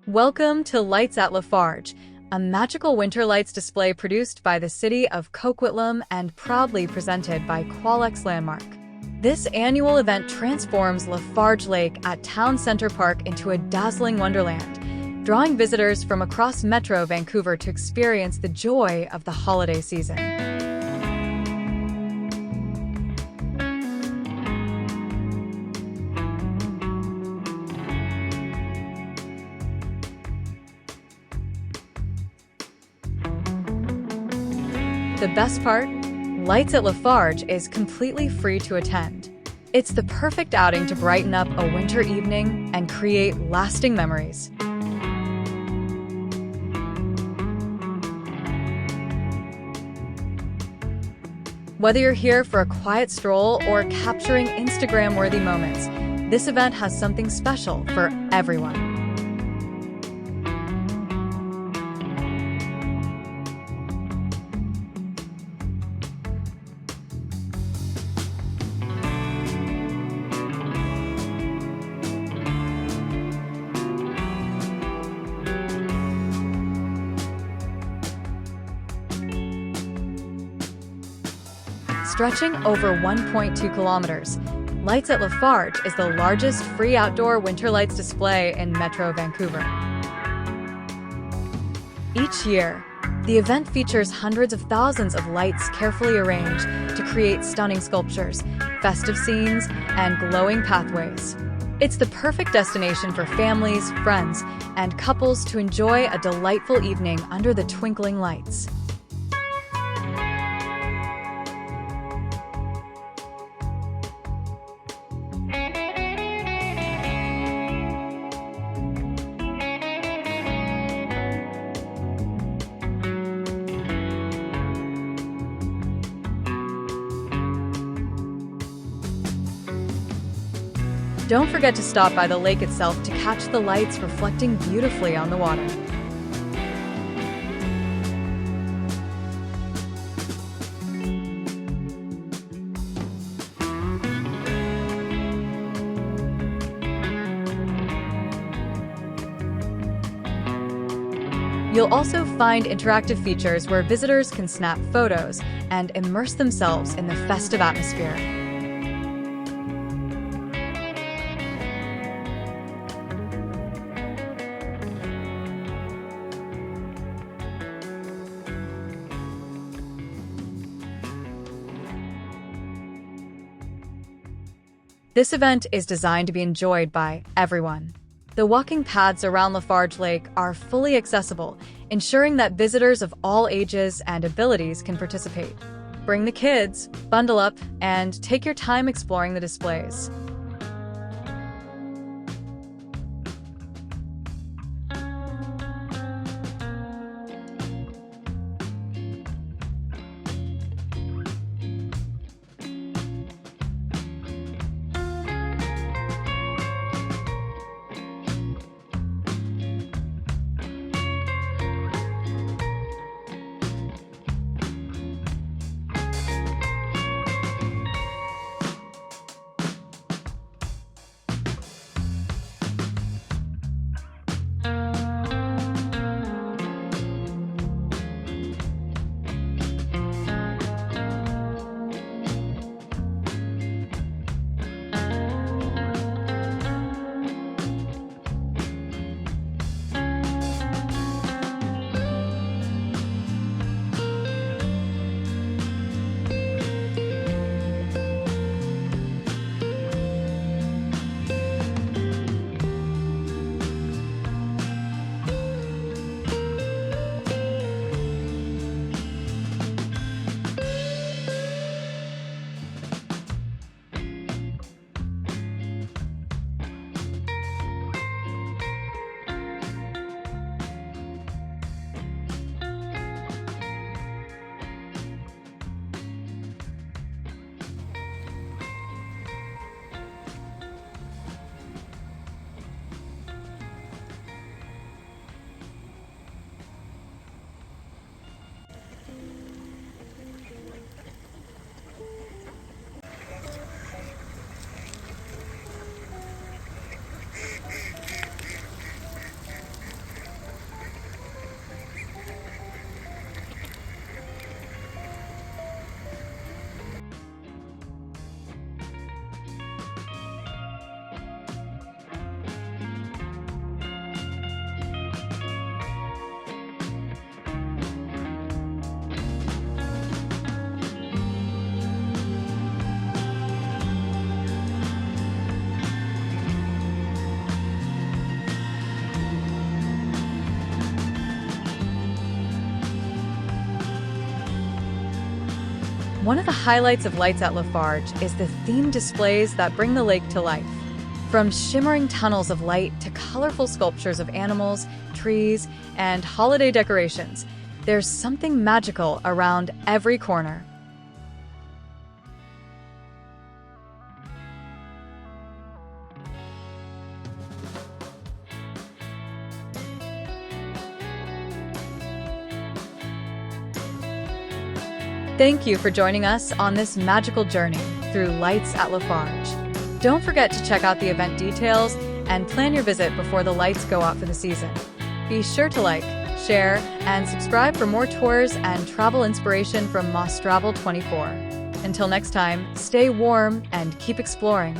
Welcome to Lights at Lafarge, a magical winter lights display produced by the City of Coquitlam and proudly presented by Qualex-Landmark. This annual event transforms Lafarge Lake at Town Center Park into a dazzling wonderland, drawing visitors from across Metro Vancouver to experience the joy of the holiday season. The best part? Lights at Lafarge is completely free to attend. It's the perfect outing to brighten up a winter evening and create lasting memories. Whether you're here for a quiet stroll or capturing Instagram-worthy moments, this event has something special for everyone. Stretching over 1.2 kilometers, Lights at Lafarge is the largest free outdoor winter lights display in Metro Vancouver. Each year, the event features hundreds of thousands of lights carefully arranged to create stunning sculptures, festive scenes, and glowing pathways. It's the perfect destination for families, friends, and couples to enjoy a delightful evening under the twinkling lights. Don't forget to stop by the lake itself to catch the lights reflecting beautifully on the water. You'll also find interactive features where visitors can snap photos and immerse themselves in the festive atmosphere. This event is designed to be enjoyed by everyone. The walking paths around Lafarge Lake are fully accessible, ensuring that visitors of all ages and abilities can participate. Bring the kids, bundle up, and take your time exploring the displays. One of the highlights of Lights at Lafarge is the themed displays that bring the lake to life. From shimmering tunnels of light to colorful sculptures of animals, trees, and holiday decorations, there's something magical around every corner. Thank you for joining us on this magical journey through Lights at Lafarge. Don't forget to check out the event details and plan your visit before the lights go out for the season. Be sure to like, share, and subscribe for more tours and travel inspiration from Moss Travel 24. Until next time, stay warm and keep exploring.